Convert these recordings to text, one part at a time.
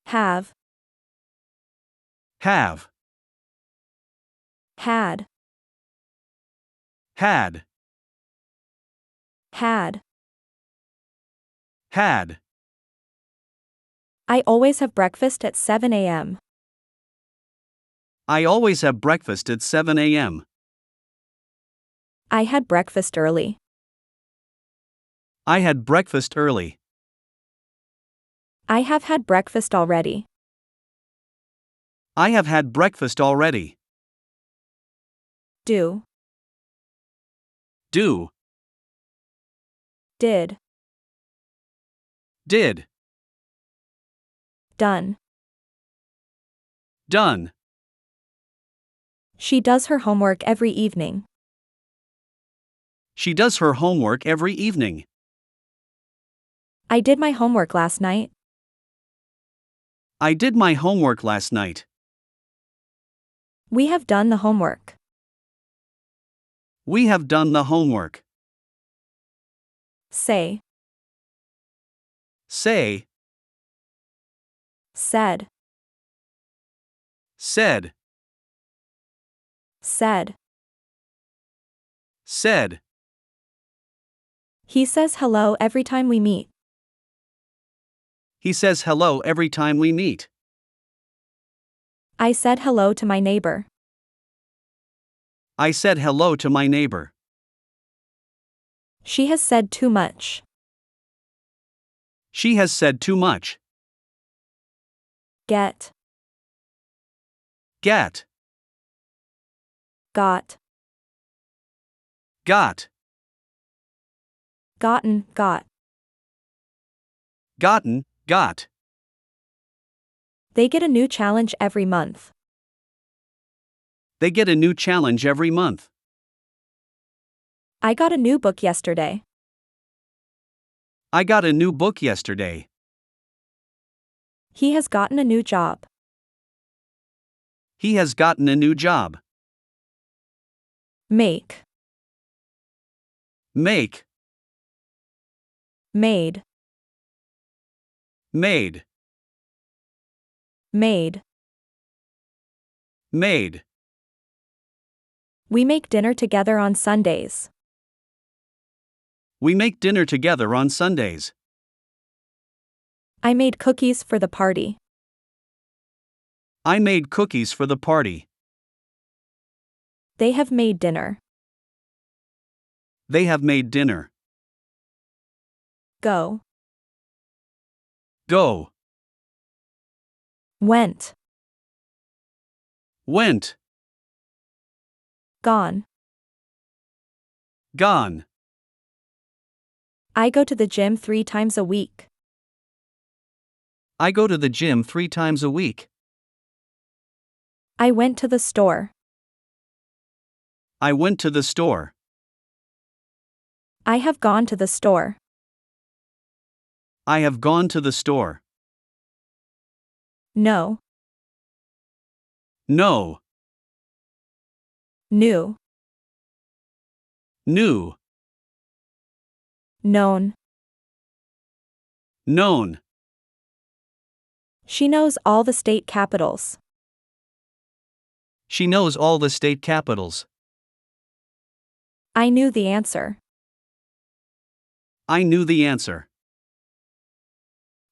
Have. Have. Had. Had. Had. Had. I always have breakfast at 7 a.m. I always have breakfast at 7 a.m. I had breakfast early. I had breakfast early. I have had breakfast already. I have had breakfast already. Do. Do. Did. Did. Done. Done. She does her homework every evening. She does her homework every evening. I did my homework last night. I did my homework last night. We have done the homework. We have done the homework. Say. Say. Said. Said. Said. Said. He says hello every time we meet. He says hello every time we meet. I said hello to my neighbor. I said hello to my neighbor. She has said too much. She has said too much. Get. Get. Got. Got. Gotten, got. Gotten, got. They get a new challenge every month. They get a new challenge every month. I got a new book yesterday. I got a new book yesterday. He has gotten a new job. He has gotten a new job. Make. Make. Made. Made. Made. Made. We make dinner together on Sundays. We make dinner together on Sundays. I made cookies for the party. I made cookies for the party. They have made dinner. They have made dinner. Go. Go. Went. Went. Gone. Gone. I go to the gym 3 times a week. I go to the gym 3 times a week. I went to the store. I went to the store. I have gone to the store. I have gone to the store. No. No. New. New. Known. Known. She knows all the state capitals. She knows all the state capitals. I knew the answer. I knew the answer.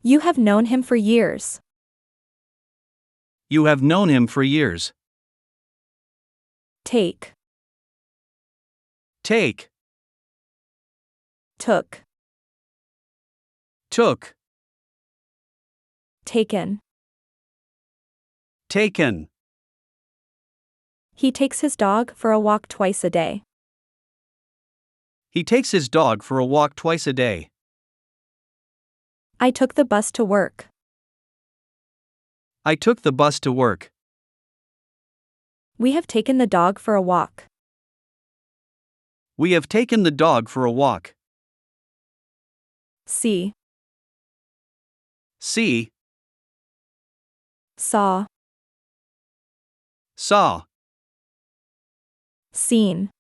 You have known him for years. You have known him for years. Take. Take. Took. Took. Taken. Taken. He takes his dog for a walk twice a day. He takes his dog for a walk twice a day. I took the bus to work. I took the bus to work. We have taken the dog for a walk. We have taken the dog for a walk. See. See. Saw. Saw. Seen.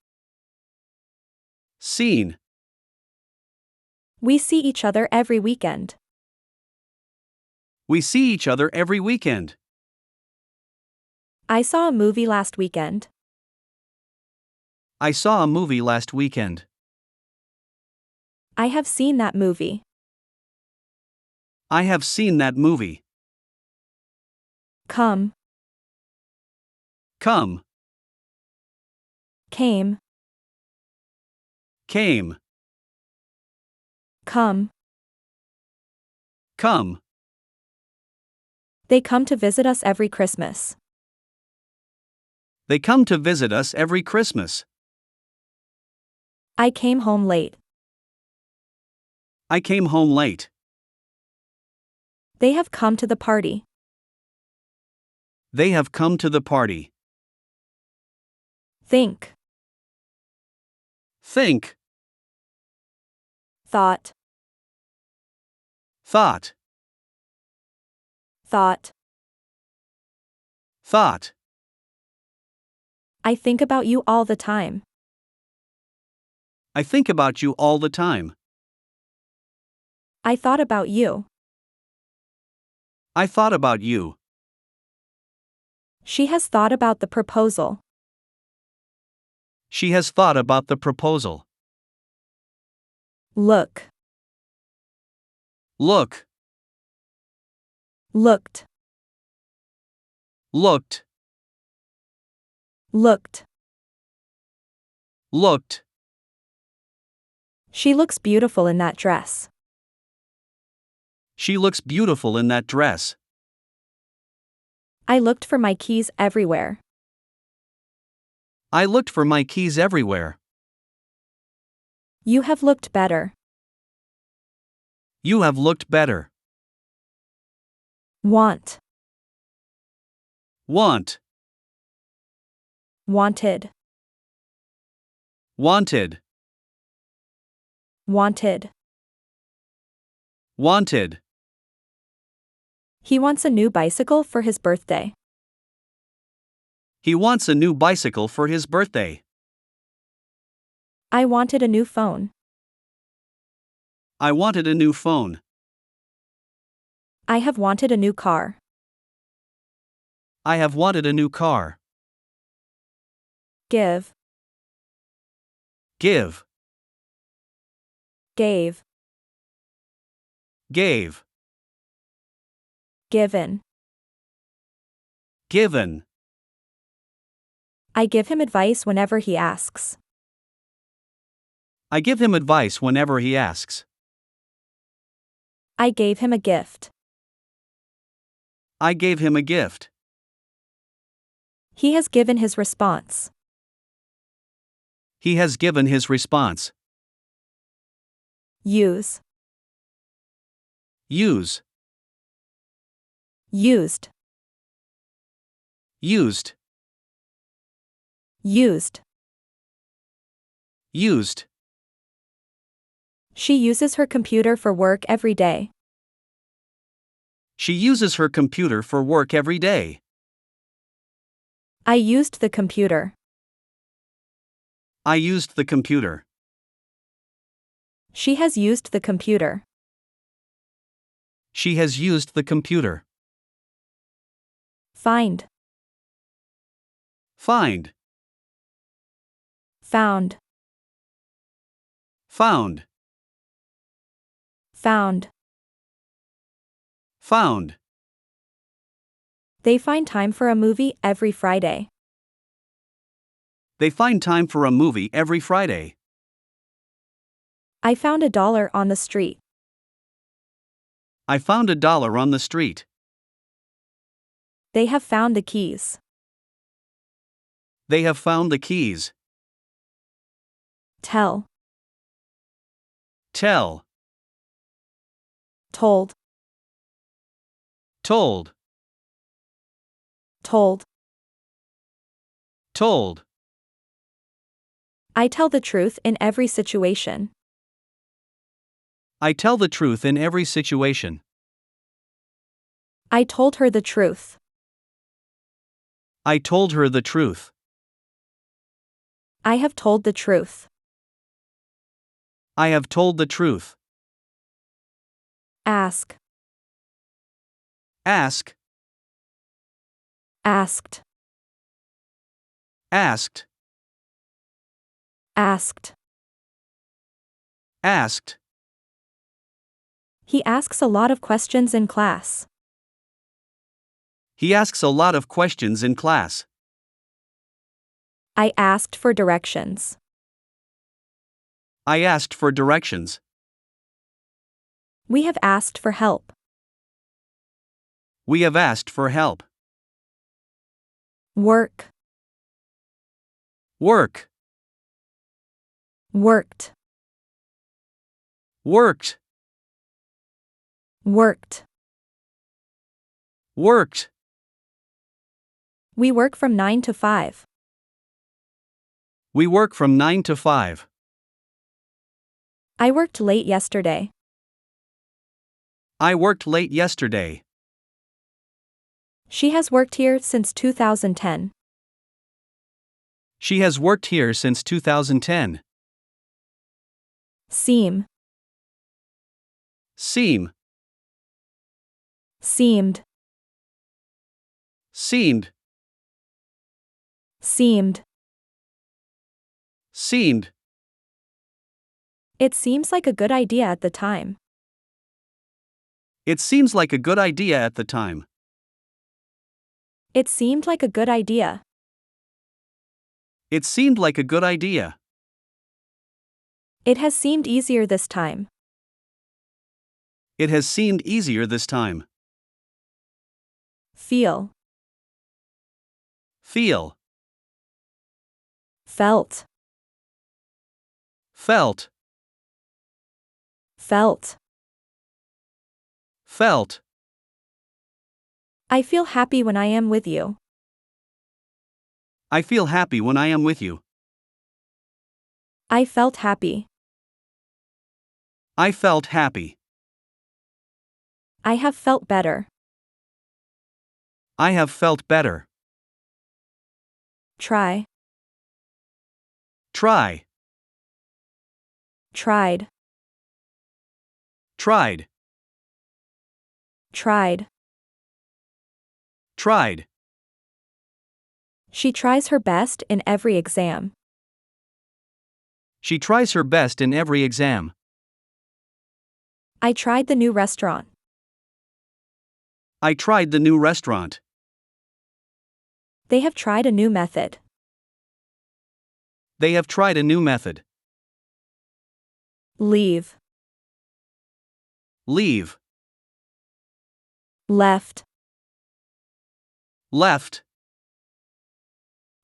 Seen. We see each other every weekend. We see each other every weekend. I saw a movie last weekend. I saw a movie last weekend. I have seen that movie. I have seen that movie. Come, Come, came, came, come. come. They come to visit us every Christmas. They come to visit us every Christmas. I came home late. I came home late. They have come to the party. They have come to the party. Think, Think, thought, thought, thought. thought. I think about you all the time. I think about you all the time. I thought about you. I thought about you. She has thought about the proposal. She has thought about the proposal. Look, Look, looked, looked, looked. looked. She looks beautiful in that dress. She looks beautiful in that dress. I looked for my keys everywhere. I looked for my keys everywhere. You have looked better. You have looked better. Want, Want, wanted, wanted, wanted. wanted. He wants a new bicycle for his birthday. He wants a new bicycle for his birthday. I wanted a new phone. I wanted a new phone. I have wanted a new car. I have wanted a new car. Give, Give, gave, gave, given. given. I give him advice whenever he asks. I give him advice whenever he asks. I gave him a gift. I gave him a gift. He has given his response. He has given his response. Use, Use, used, used, used. used. She uses her computer for work every day. She uses her computer for work every day. I used the computer. I used the computer. She has used the computer. She has used the computer. Find, Find, found, found, found. found. They find time for a movie every Friday. They find time for a movie every Friday. I found $1 on the street. I found $1 on the street. They have found the keys. They have found the keys. Tell, Tell, told, told, told. told. I tell the truth in every situation. I tell the truth in every situation. I told her the truth. I told her the truth. I have told the truth. I have told the truth. Ask, Ask, asked, asked, asked. asked. He asks a lot of questions in class. He asks a lot of questions in class. I asked for directions. I asked for directions. We have asked for help. We have asked for help. Work, Work, worked, worked, worked. worked. We work from 9 to 5. We work from 9 to 5. I worked late yesterday. I worked late yesterday. She has worked here since 2010. She has worked here since 2010. Seem, Seem, seemed, seemed, seemed. seemed. It seems like a good idea at the time. It seems like a good idea at the time. It seemed like a good idea. It seemed like a good idea. It has seemed easier this time. It has seemed easier this time. Feel, Feel, felt, felt, felt. felt. I feel happy when I am with you. I feel happy when I am with you. I felt happy. I felt happy. I have felt better. I have felt better. Try, Try, tried, tried, tried. tried. She tries her best in every exam. She tries her best in every exam. I tried the new restaurant. I tried the new restaurant. They have tried a new method. They have tried a new method. Leave, Leave, left, left,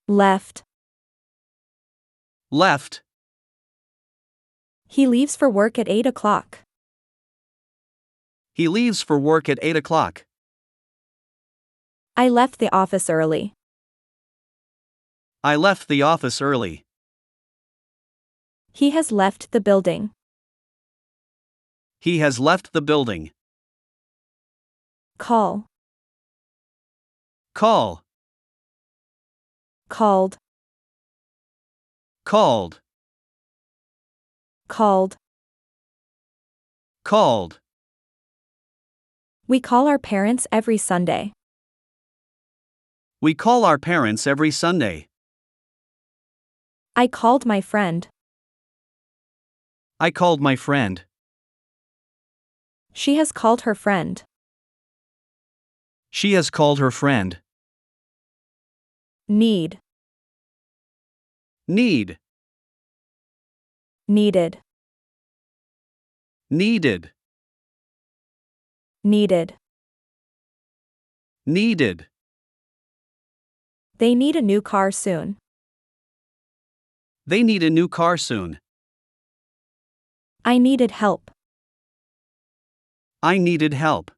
left. left. He leaves for work at 8 o'clock. He leaves for work at 8 o'clock. I left the office early. I left the office early. He has left the building. He has left the building. Call, Call, called, called, called. called. We call our parents every Sunday. We call our parents every Sunday. I called my friend. I called my friend. She has called her friend. She has called her friend. Need, Need, needed, needed, needed. needed. They need a new car soon. They need a new car soon. I needed help. I needed help.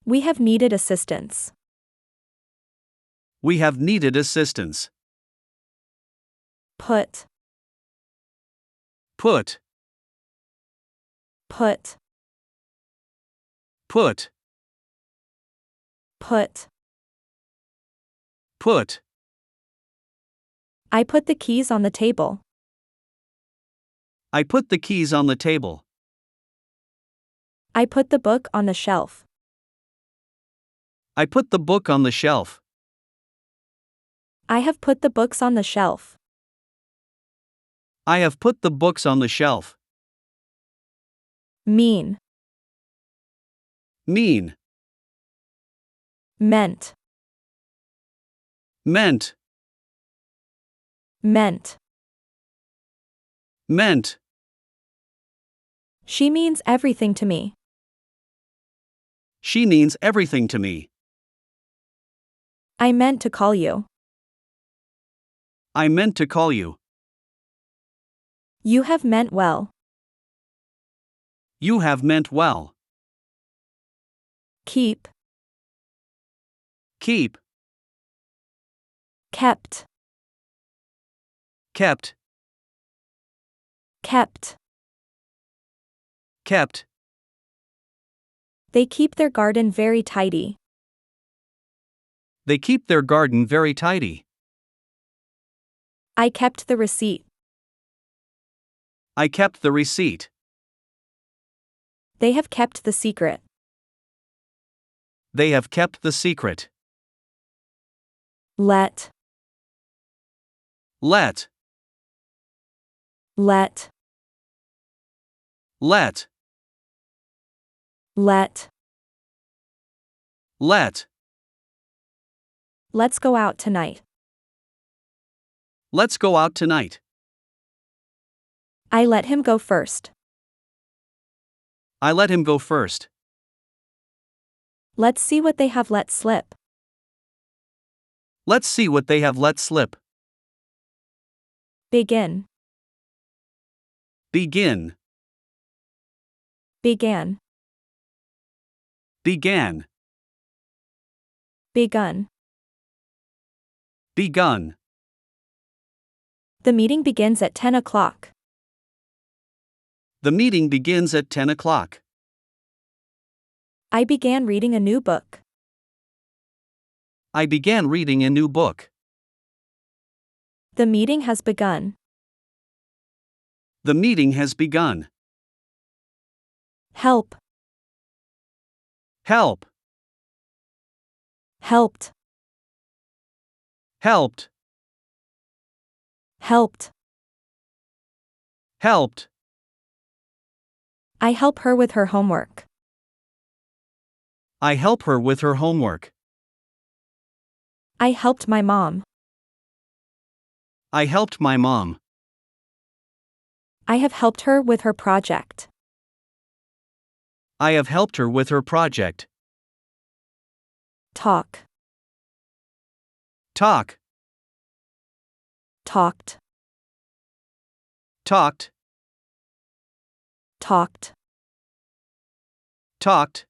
We have needed assistance. We have needed assistance. Put, Put, put, put, put. put. I put the keys on the table. I put the keys on the table. I put the book on the shelf. I put the book on the shelf. I have put the books on the shelf. I have put the books on the shelf. Mean. Mean. Meant. Meant. Meant. Meant. She means everything to me. She means everything to me. I meant to call you. I meant to call you. You have meant well. You have meant well. Keep. Keep. Kept. Kept. Kept. Kept. They keep their garden very tidy. They keep their garden very tidy. I kept the receipt. I kept the receipt. They have kept the secret. They have kept the secret. Let. Let. Let. Let. Let. Let. Let's go out tonight. Let's go out tonight. I let him go first. I let him go first. Let's see what they have let slip. Let's see what they have let slip. Begin. Begin. Began. Began. Begun. Begun. The meeting begins at 10 o'clock. The meeting begins at 10 o'clock. I began reading a new book. I began reading a new book. The meeting has begun. The meeting has begun. Help. Help. Helped. Helped. Helped. Helped. I help her with her homework. I help her with her homework. I helped my mom. I helped my mom. I have helped her with her project. I have helped her with her project. Talk. Talk. Talked. Talked. Talked. Talked.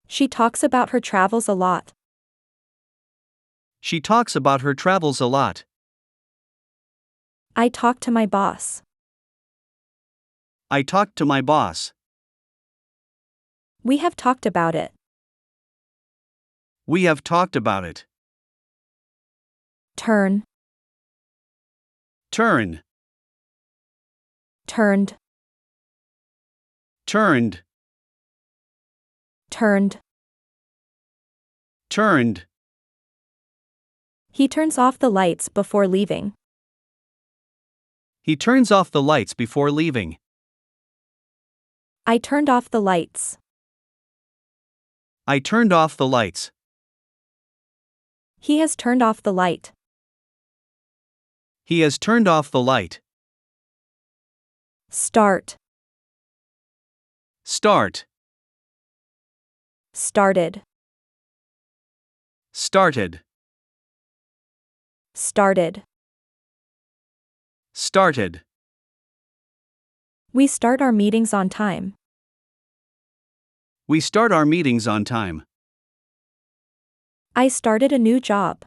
She talks about her travels a lot. She talks about her travels a lot. I talk to my boss. I talked to my boss. We have talked about it. We have talked about it. Turn. Turn. Turned. Turned. Turned. Turned. He turns off the lights before leaving. He turns off the lights before leaving. I turned off the lights. I turned off the lights. He has turned off the light. He has turned off the light. Start. Start. Started. Started. Started. Started. We start our meetings on time. We start our meetings on time. I started a new job.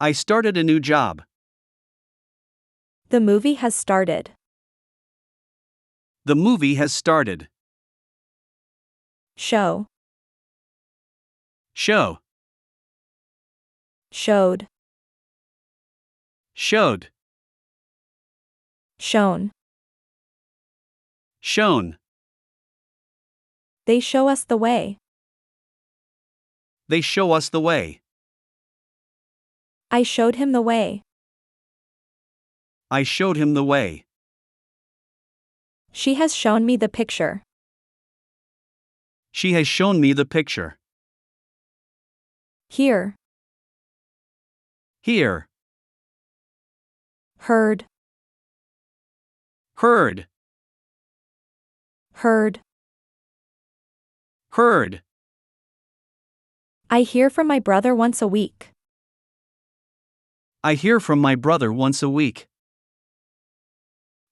I started a new job. The movie has started. The movie has started. Show. Show. Showed. Showed. Shown. Shown. They show us the way. They show us the way. I showed him the way. I showed him the way. She has shown me the picture. She has shown me the picture. Here. Here. Heard. Heard. Heard. Heard. I hear from my brother once a week. I hear from my brother once a week.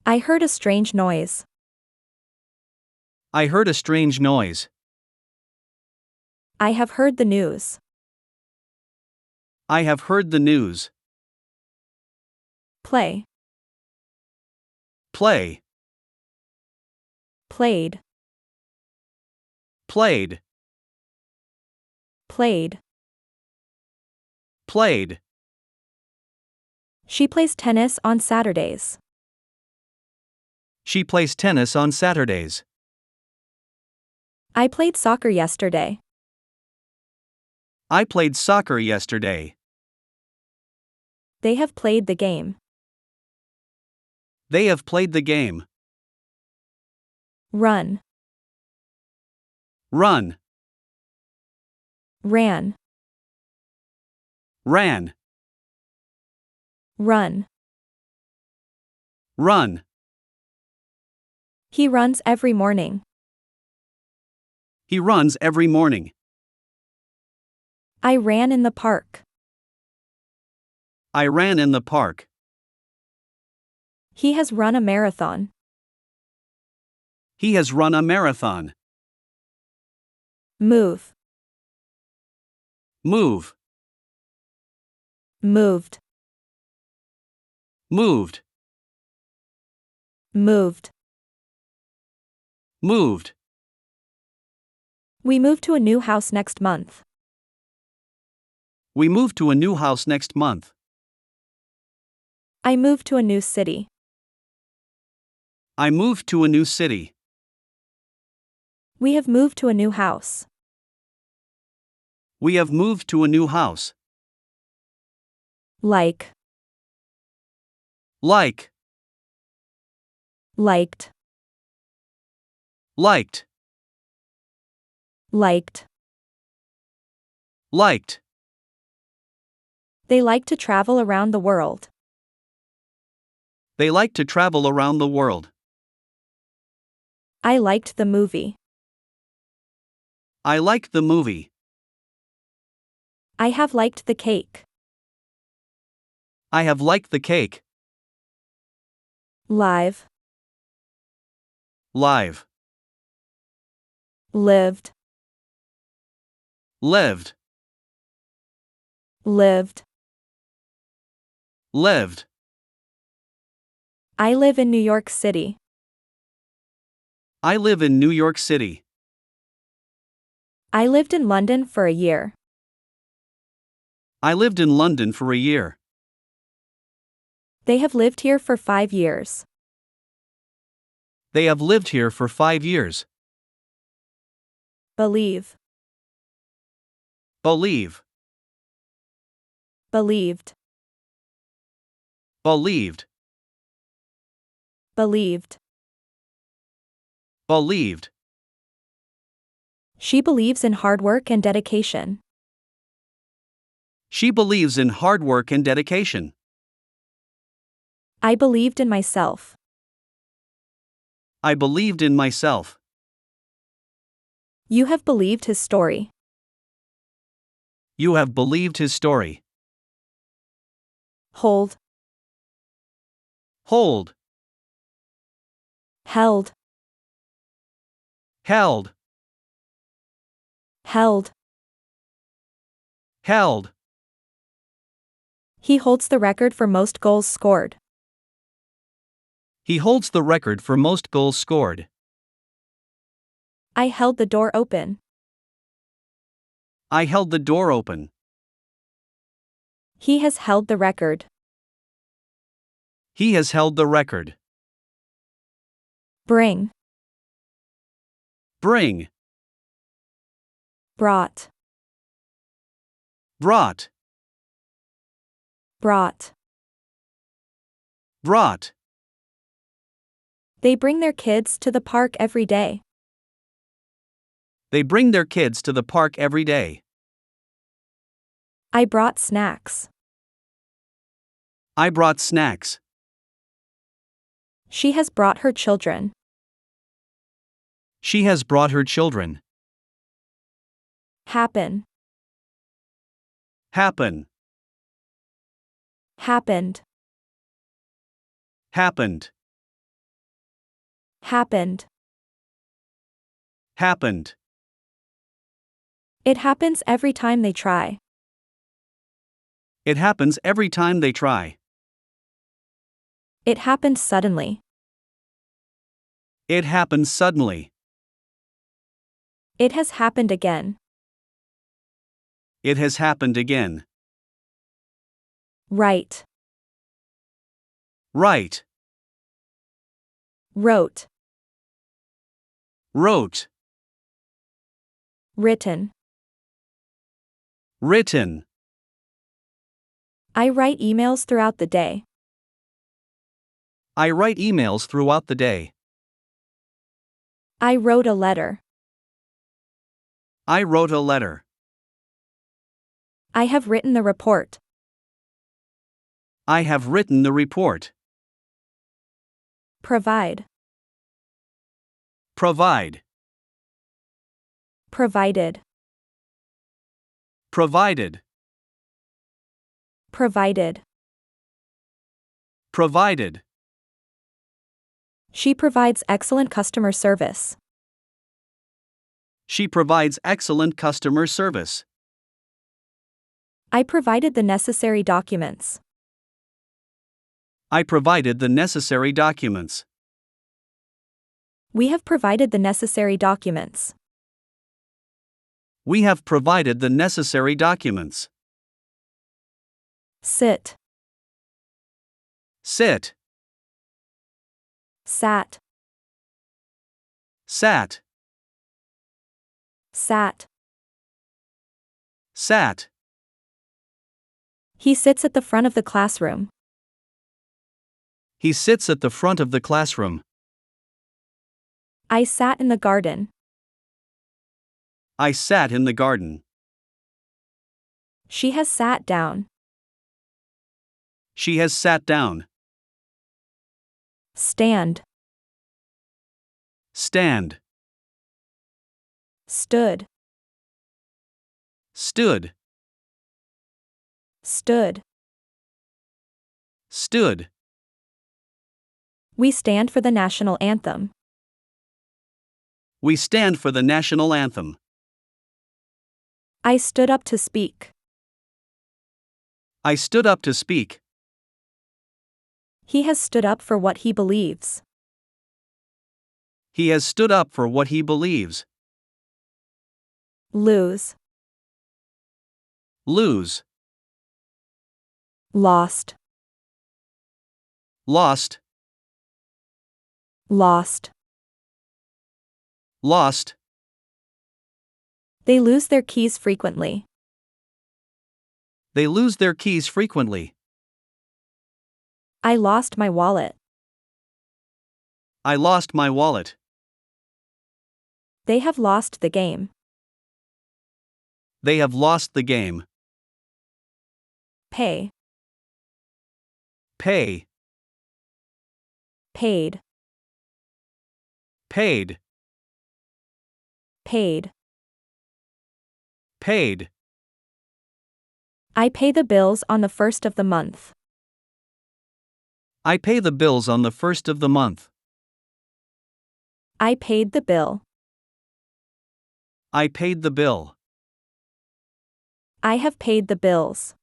I heard a strange noise. I heard a strange noise. I have heard the news. I have heard the news. Play. Play. Played. Played. Played. Played. She plays tennis on Saturdays. She plays tennis on Saturdays. I played soccer yesterday. I played soccer yesterday. They have played the game. They have played the game. Run. Run. Ran. Ran. Run. Run. He runs every morning. He runs every morning. I ran in the park. I ran in the park. He has run a marathon. He has run a marathon. Move. Move. Moved. Moved. Moved. Moved. We move to a new house next month. We move to a new house next month. I moved to a new city. I moved to a new city. We have moved to a new house. We have moved to a new house. Like. Like. Liked. Liked. Liked. Liked. They like to travel around the world. They like to travel around the world. I liked the movie. I liked the movie. I have liked the cake. I have liked the cake. Live. Live. Lived. Lived. Lived. Lived. I live in New York City. I live in New York City. I lived in London for a year. I lived in London for a year. They have lived here for 5 years. They have lived here for 5 years. Believe. Believe. Believed. Believed. Believed. Believed. She believes in hard work and dedication. She believes in hard work and dedication. I believed in myself. I believed in myself. You have believed his story. You have believed his story. Hold. Hold. Held. Held. Held. Held. He holds the record for most goals scored. He holds the record for most goals scored. I held the door open. I held the door open. He has held the record. He has held the record. Bring. Bring. Brought. brought, brought. brought. They bring their kids to the park every day. They bring their kids to the park every day. I brought snacks. I brought snacks. She has brought her children. She has brought her children. Happen. Happen, Happened. happened, Happened. happened. It happens every time they try. It happens every time they try. It happened suddenly. It happens suddenly. It has happened again. It has happened again. Write. Write, Wrote. wrote, Written. written. I write emails throughout the day. I write emails throughout the day. I wrote a letter. I wrote a letter. I have written the report. I have written the report. Provide. Provide, Provided. provided, Provided. provided. She provides excellent customer service. She provides excellent customer service. I provided the necessary documents. I provided the necessary documents. We have provided the necessary documents. We have provided the necessary documents. Sit. Sit, Sat. sat, Sat. sat. He sits at the front of the classroom. He sits at the front of the classroom. I sat in the garden. I sat in the garden. She has sat down. She has sat down. Stand. Stand, Stood. stood, Stood. stood. We stand for the national anthem. We stand for the national anthem. I stood up to speak. I stood up to speak. He has stood up for what he believes. He has stood up for what he believes. Lose. Lose, Lost. lost, Lost. lost. They lose their keys frequently. They lose their keys frequently. I lost my wallet. I lost my wallet. They have lost the game. They have lost the game. Pay. Pay, Paid. paid, Paid. paid. I pay the bills on the first of the month. I pay the bills on the first of the month. I paid the bill. I paid the bill. I have paid the bills.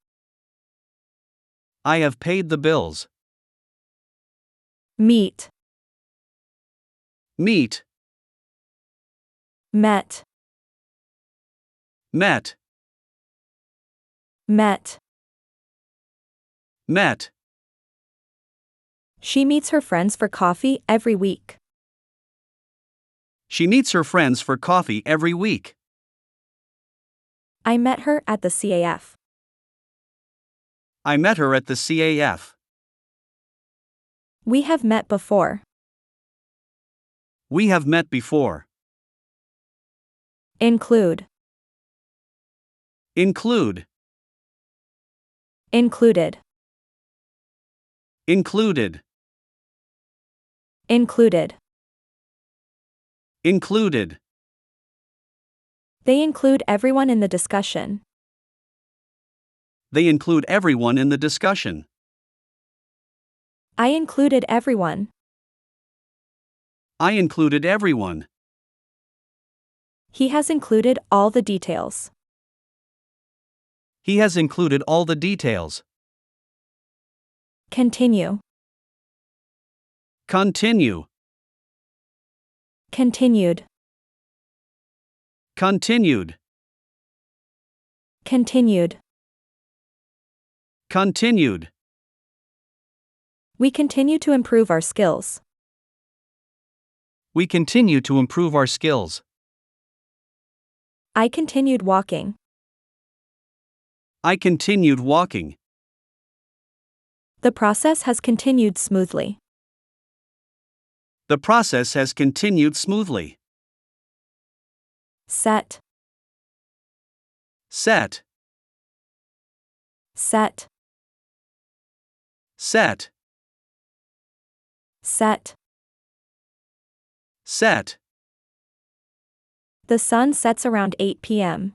I have paid the bills. Meet. Meet, Met. met, Met. met. She meets her friends for coffee every week. She meets her friends for coffee every week. I met her at the CAF. I met her at the CAF. We have met before. We have met before. Include. Include. Included. Included. Included. Included. They include everyone in the discussion. They include everyone in the discussion. I included everyone. I included everyone. He has included all the details. He has included all the details. Continue. Continue. Continued. Continued. Continued. Continued. We continue to improve our skills. We continue to improve our skills. I continued walking. I continued walking. The process has continued smoothly. The process has continued smoothly. Set. Set. Set. Set. Set. Set. The sun sets around 8 p.m.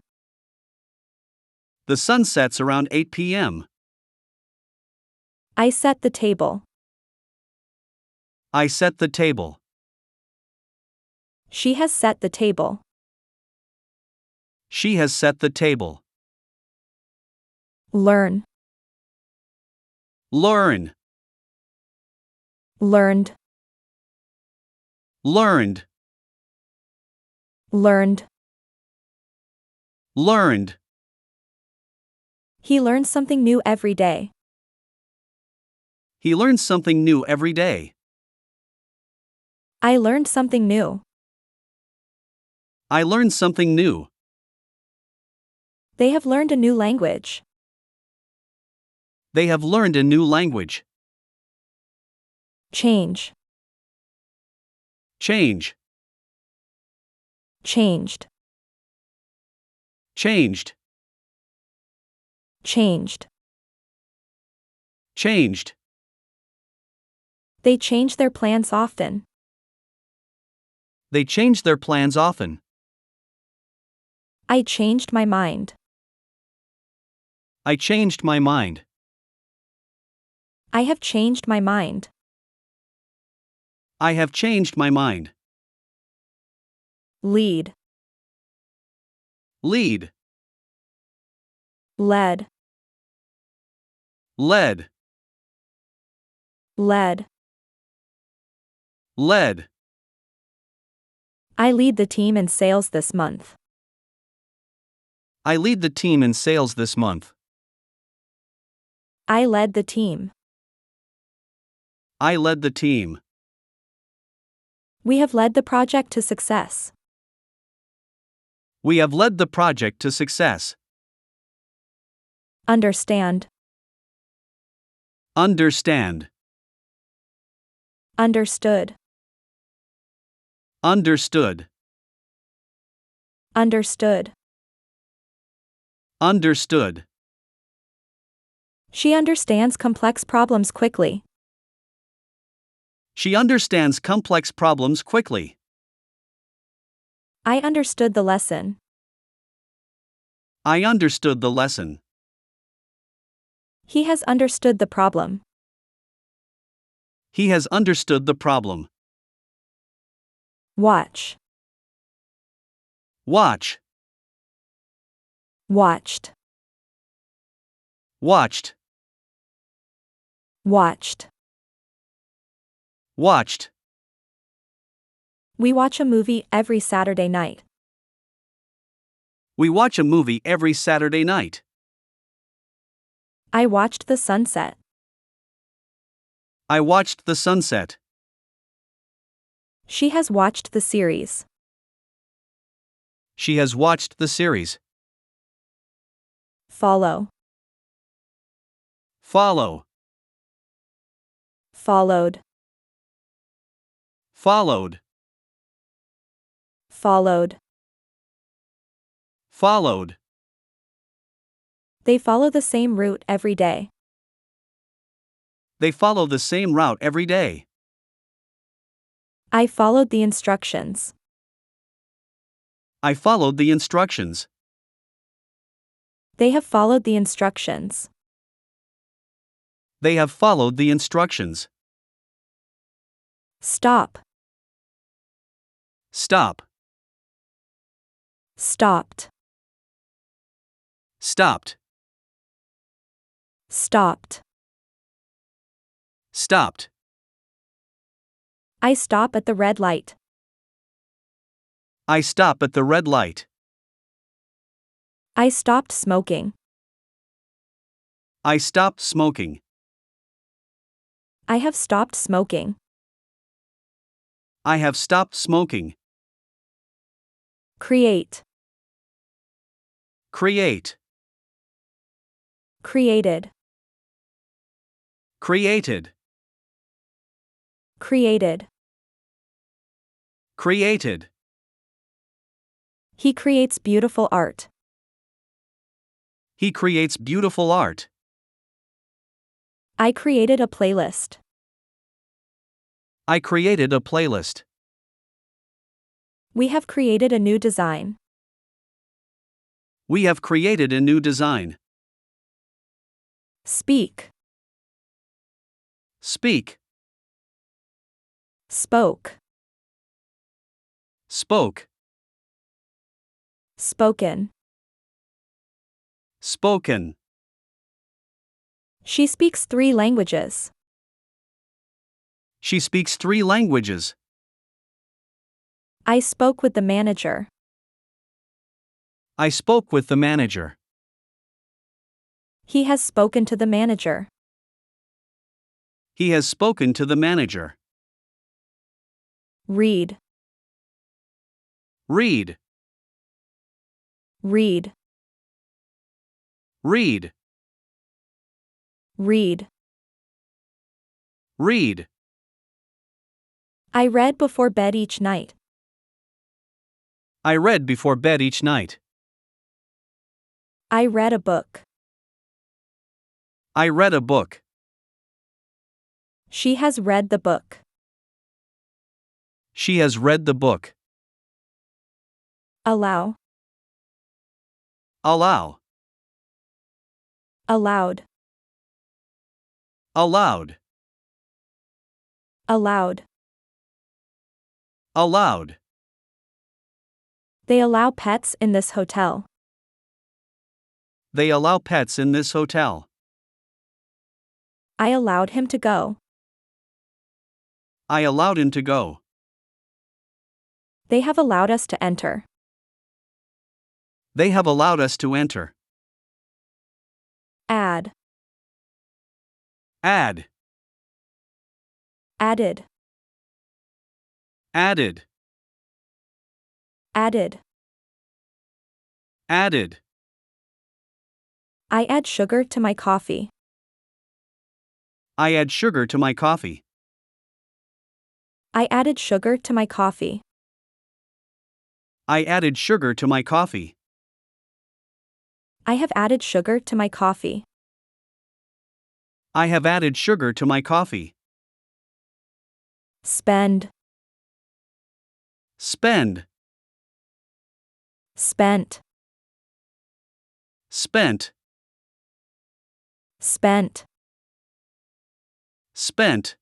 The sun sets around 8 p.m. I set the table. I set the table. She has set the table. She has set the table. Learn. Learn. Learned. Learned. Learned. Learned. He learns something new every day. He learns something new every day. I learned something new. I learned something new. They have learned a new language. They have learned a new language. Change. Change. Changed. Changed. Changed. Changed. They change their plans often. They change their plans often. I changed my mind. I changed my mind. I have changed my mind. I have changed my mind. Lead. Lead. Led. Led. Led. Led. I lead the team in sales this month. I lead the team in sales this month. I led the team. I led the team. We have led the project to success. We have led the project to success. Understand. Understand. Understood. Understood. Understood. Understood. She understands complex problems quickly. She understands complex problems quickly. I understood the lesson. I understood the lesson. He has understood the problem. He has understood the problem. Watch. Watch. Watched. Watched. Watched. Watched. We watch a movie every Saturday night. We watch a movie every Saturday night. I watched the sunset. I watched the sunset. She has watched the series. She has watched the series. Follow. Follow. Followed. Followed. Followed. Followed. They follow the same route every day. They follow the same route every day. I followed the instructions. I followed the instructions. They have followed the instructions. They have followed the instructions. Stop. Stop. Stopped. Stopped. Stopped. Stopped. I stop at the red light. I stop at the red light. I stopped smoking. I stopped smoking. I have stopped smoking. I have stopped smoking. Create. Create. Created. Created. Created. Created. He creates beautiful art. He creates beautiful art. I created a playlist. I created a playlist. We have created a new design. We have created a new design. Speak. Speak. Spoke. Spoke. Spoken. Spoken. She speaks 3 languages. She speaks 3 languages. I spoke with the manager. I spoke with the manager. He has spoken to the manager. He has spoken to the manager. Read. Read. Read. Read. Read. Read. I read before bed each night. I read before bed each night. I read a book. I read a book. She has read the book. She has read the book. Allow. Allow. Allowed. Allowed. Allowed. Allowed. They allow pets in this hotel. They allow pets in this hotel. I allowed him to go. I allowed him to go. They have allowed us to enter. They have allowed us to enter. Add. Add. Added. Added. Added. Added. I add sugar to my coffee. I add sugar to my coffee. I added sugar to my coffee. I added sugar to my coffee. I have added sugar to my coffee. I have added sugar to my coffee. Spend. Spend. Spent. Spent. Spent. Spent.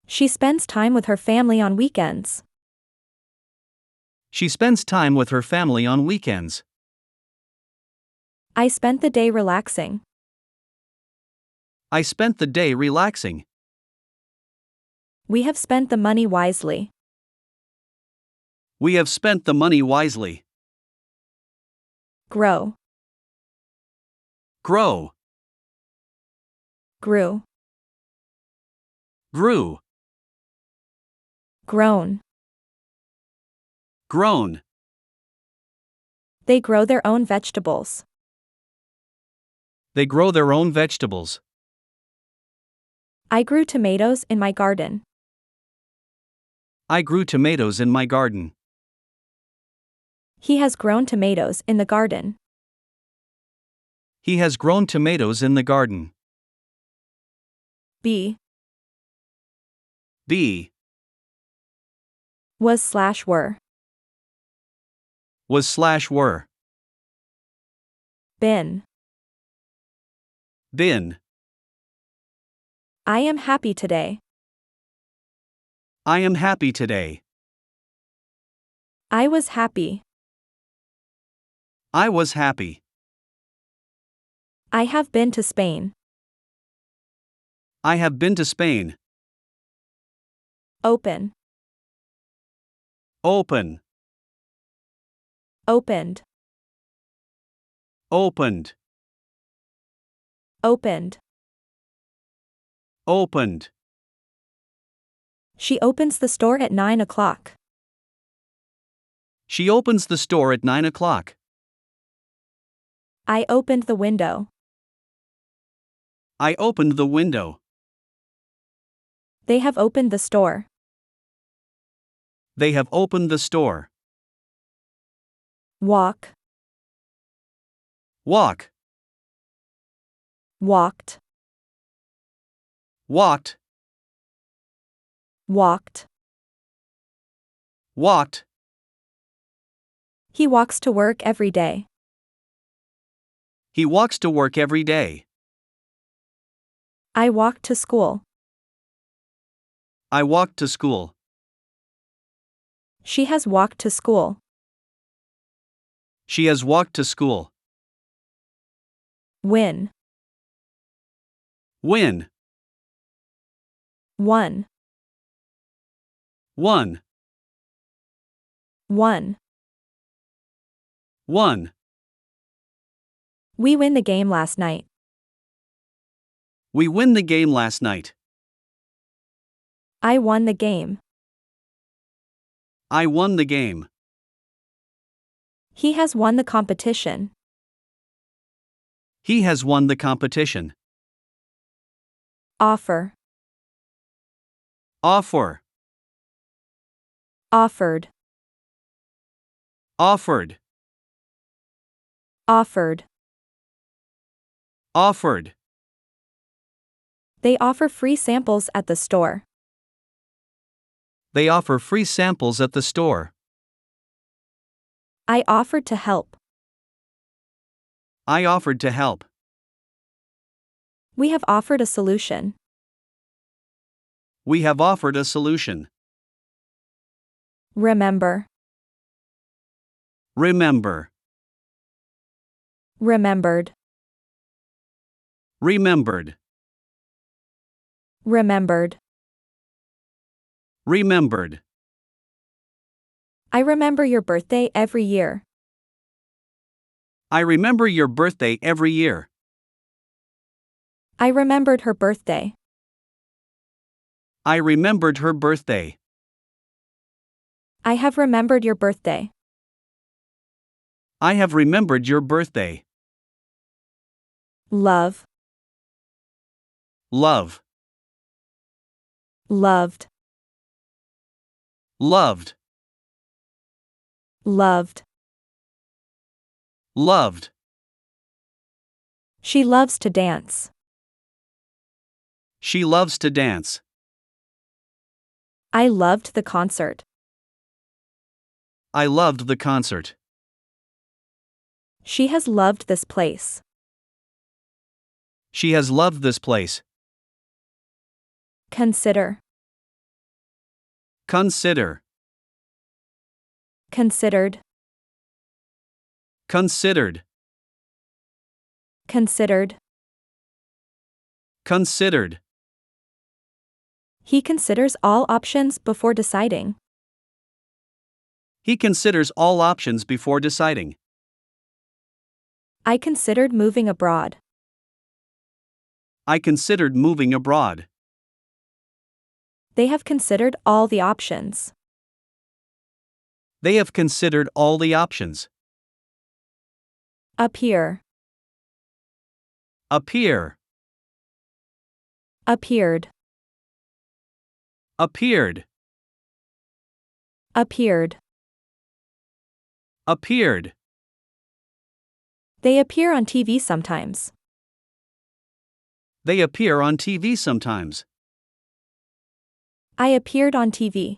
She spends time with her family on weekends. She spends time with her family on weekends. I spent the day relaxing. I spent the day relaxing. We have spent the money wisely. We have spent the money wisely. Grow. Grow. Grew. Grew. Grown. Grown. They grow their own vegetables. They grow their own vegetables. I grew tomatoes in my garden. I grew tomatoes in my garden. He has grown tomatoes in the garden. He has grown tomatoes in the garden. Be. Be. Was/were. Was/were. Been. Been. I am happy today. I am happy today. I was happy. I was happy. I have been to Spain. I have been to Spain. Open. Open. Opened. Opened. Opened. Opened. She opens the store at 9 o'clock. She opens the store at 9 o'clock. I opened the window. I opened the window. They have opened the store. They have opened the store. Walk. Walk. Walked. Walked. Walked. Walked. He walks to work every day. He walks to work every day. I walked to school. I walked to school. She has walked to school. She has walked to school. Win. Win. Won. Won. Won. Won. We win the game last night. We win the game last night. I won the game. I won the game. He has won the competition. He has won the competition. Offer. Offer. Offered. Offered. Offered. Offered. They offer free samples at the store. They offer free samples at the store. I offered to help. I offered to help. We have offered a solution. We have offered a solution. Remember. Remember. Remembered. Remembered. Remembered. Remembered. I remember your birthday every year. I remember your birthday every year. I remembered her birthday. I remembered her birthday. I have remembered your birthday. I have remembered your birthday. Love. Love. Loved. Loved. Loved. Loved. She loves to dance. She loves to dance. I loved the concert. I loved the concert. She has loved this place. She has loved this place. Consider. Consider. Considered. Considered. Considered. Considered. He considers all options before deciding. He considers all options before deciding. I considered moving abroad. I considered moving abroad. They have considered all the options. They have considered all the options. Appear. Appear. Appeared. Appeared. Appeared. Appeared. They appear on TV sometimes. They appear on TV sometimes. I appeared on TV.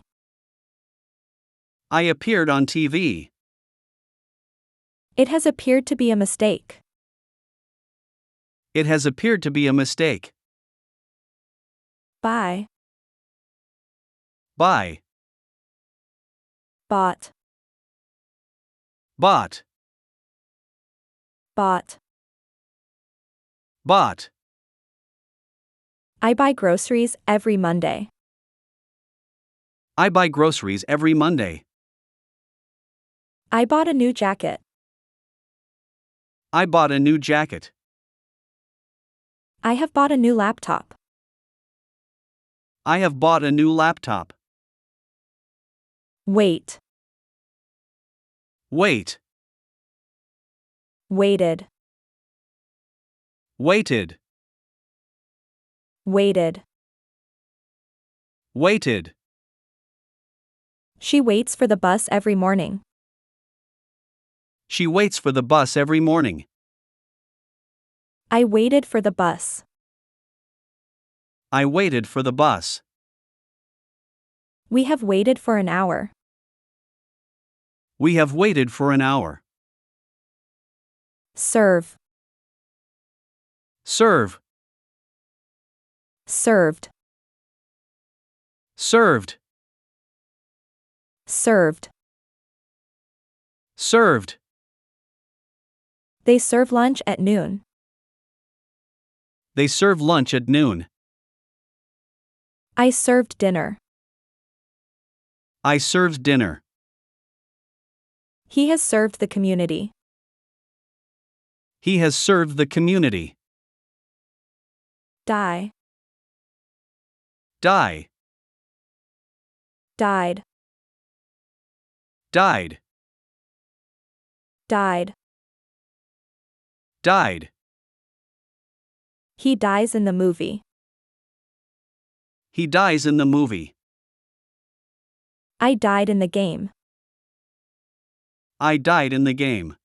I appeared on TV. It has appeared to be a mistake. It has appeared to be a mistake. Buy. Buy. Bought. Bought. Bought. Bought. I buy groceries every Monday. I buy groceries every Monday. I bought a new jacket. I bought a new jacket. I have bought a new laptop. I have bought a new laptop. Wait. Wait. Waited. Waited. Waited. Waited. She waits for the bus every morning. She waits for the bus every morning. I waited for the bus. I waited for the bus. We have waited for an hour. We have waited for an hour. Serve. Serve. Served. Served. Served. Served. They serve lunch at noon. They serve lunch at noon. I served dinner. I served dinner. He has served the community. He has served the community. Die. Die. Died. Died. Died. Died. He dies in the movie. He dies in the movie. I died in the game. I died in the game.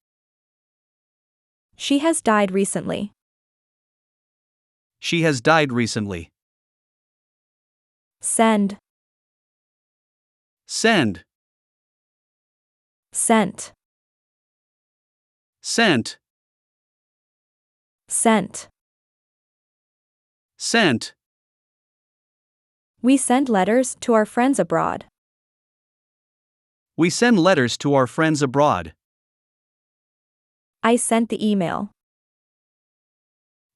She has died recently. She has died recently. Send. Send. Sent. Sent. Sent. Sent. We send letters to our friends abroad. We send letters to our friends abroad. I sent the email.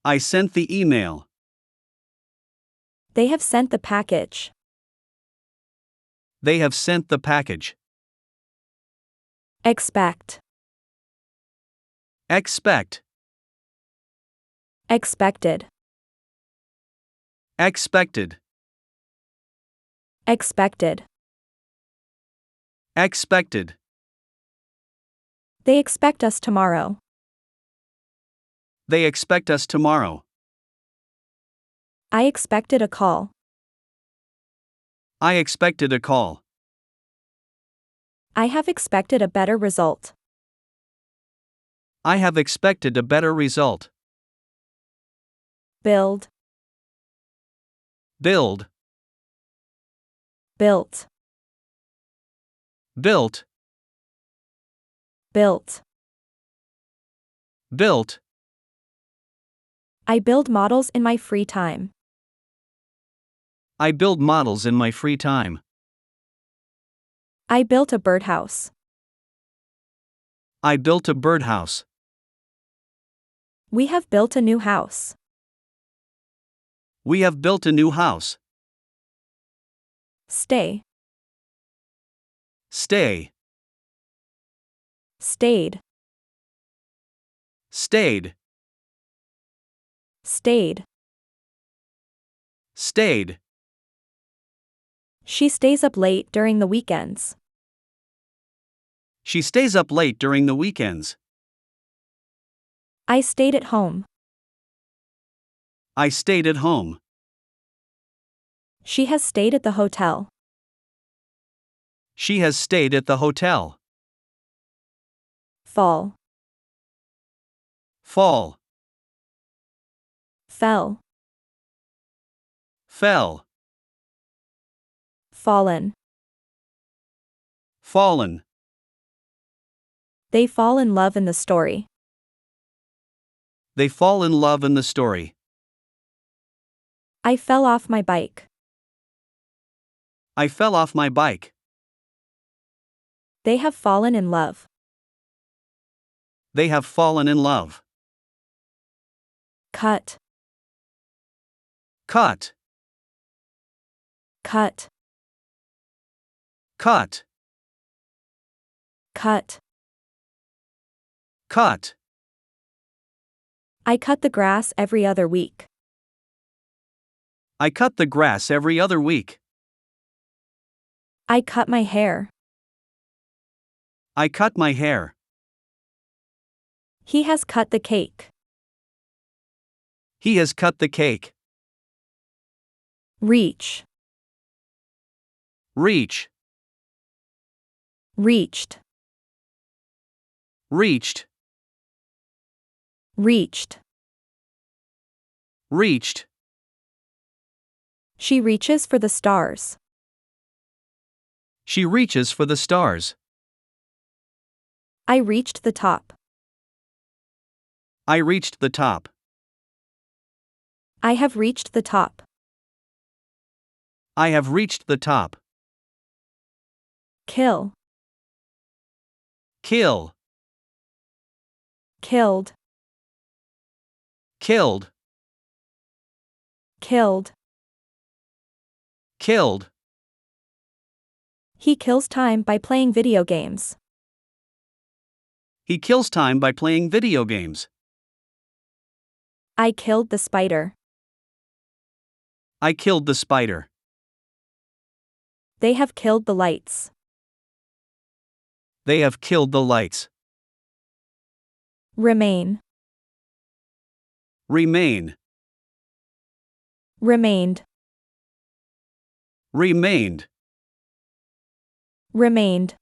I sent the email. They have sent the package. They have sent the package. Expect. Expect. Expected. Expected. Expected. Expected. They expect us tomorrow. They expect us tomorrow. I expected a call. I expected a call. I have expected a better result. I have expected a better result. Build. Build. Built. Built. Built. Built. I build models in my free time. I build models in my free time. I built a birdhouse. I built a birdhouse. We have built a new house. We have built a new house. Stay. Stay. Stayed. Stayed. Stayed. Stayed. She stays up late during the weekends. She stays up late during the weekends. I stayed at home. I stayed at home. She has stayed at the hotel. She has stayed at the hotel. Fall. Fall. Fell. Fell. Fallen. Fallen. They fall in love in the story. They fall in love in the story. I fell off my bike. I fell off my bike. They have fallen in love. They have fallen in love. Cut. Cut. Cut. Cut. Cut. Cut. I cut the grass every other week. I cut the grass every other week. I cut my hair. I cut my hair. He has cut the cake. He has cut the cake. Reach. Reach. Reached. Reached. Reached. Reached. She reaches for the stars. She reaches for the stars. I reached the top. I reached the top. I have reached the top. I have reached the top. Kill. Kill. Killed. Killed. Killed. Killed. He kills time by playing video games. He kills time by playing video games. I killed the spider. I killed the spider. They have killed the lights. They have killed the lights. Remain. Remain. Remained. Remained. Remained.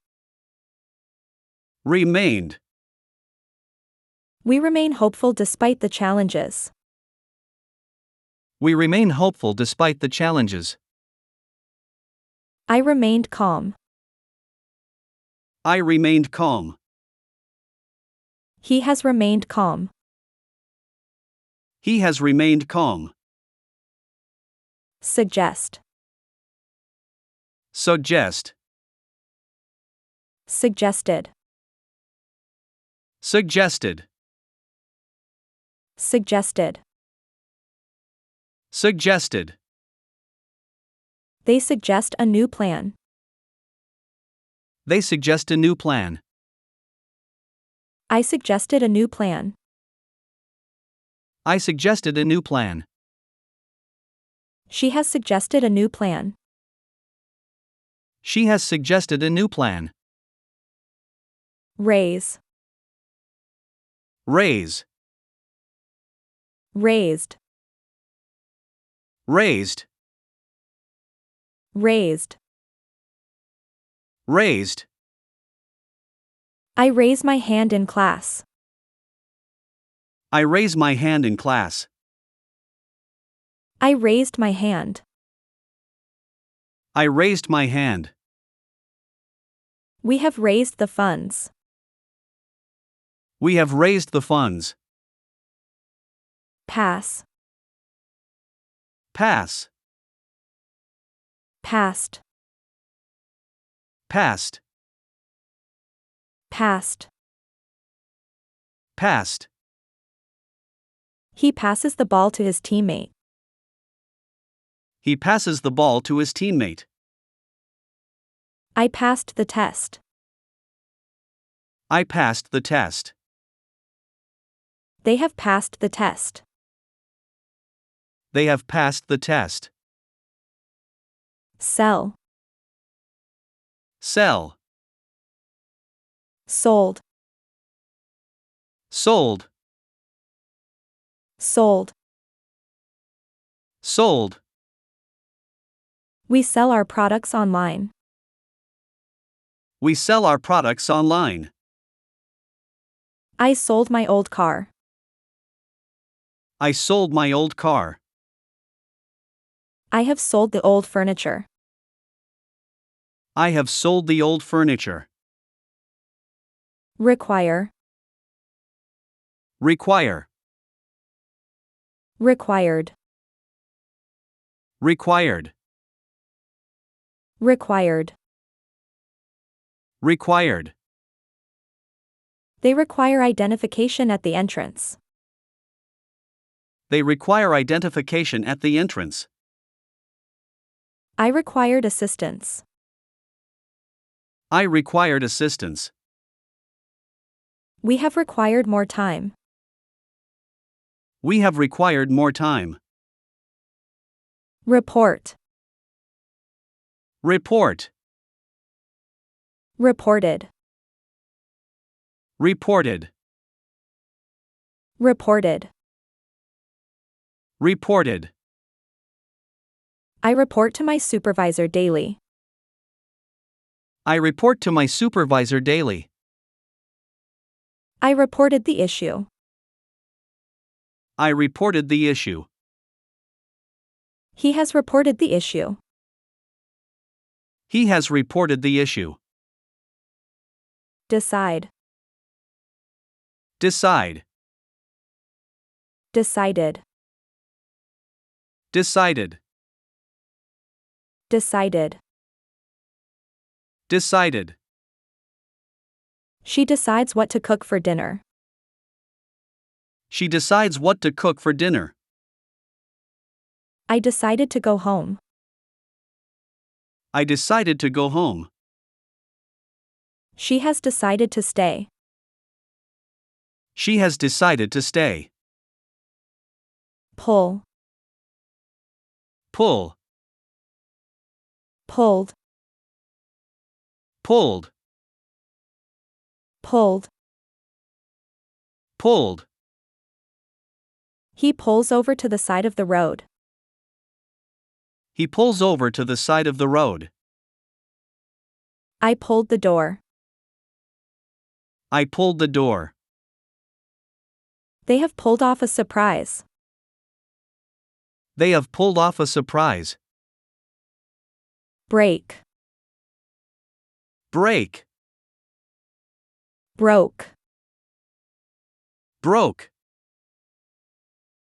Remained. We remain hopeful despite the challenges. We remain hopeful despite the challenges. I remained calm. I remained calm. He has remained calm. He has remained calm. Suggest. Suggest. Suggested. Suggested. Suggested. Suggested. They suggest a new plan. They suggest a new plan. I suggested a new plan. I suggested a new plan. She has suggested a new plan. She has suggested a new plan. Raise. Raise. Raised. Raised. Raised. Raised. I raise my hand in class. I raise my hand in class. I raised my hand. I raised my hand. We have raised the funds. We have raised the funds. Pass. Pass. Past. Past. Past. Past. He passes the ball to his teammate. He passes the ball to his teammate. I passed the test. I passed the test. They have passed the test. They have passed the test. Sell. Sell. Sold. Sold. Sold. Sold. We sell our products online. We sell our products online. I sold my old car. I sold my old car. I have sold the old furniture. I have sold the old furniture. Require. Require. Required. Required. Required. Required. They require identification at the entrance. They require identification at the entrance. I required assistance. I required assistance. We have required more time. We have required more time. Report. Report. Reported. Reported. Reported. Reported. I report to my supervisor daily. I report to my supervisor daily. I reported the issue. I reported the issue. He has reported the issue. He has reported the issue. Decide. Decide. Decided. Decided. Decided. Decided. She decides what to cook for dinner. She decides what to cook for dinner. I decided to go home. I decided to go home. She has decided to stay. She has decided to stay. Pull. Pull. Pulled. Pulled. Pulled. Pulled. He pulls over to the side of the road. He pulls over to the side of the road. I pulled the door. I pulled the door. They have pulled off a surprise. They have pulled off a surprise. Break. Break. Broke. Broke.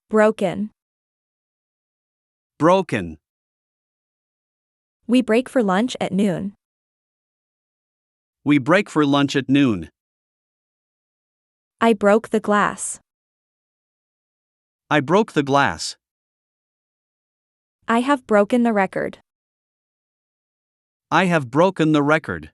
Broken. Broken. We break for lunch at noon. We break for lunch at noon. I broke the glass. I broke the glass. I have broken the record. I have broken the record.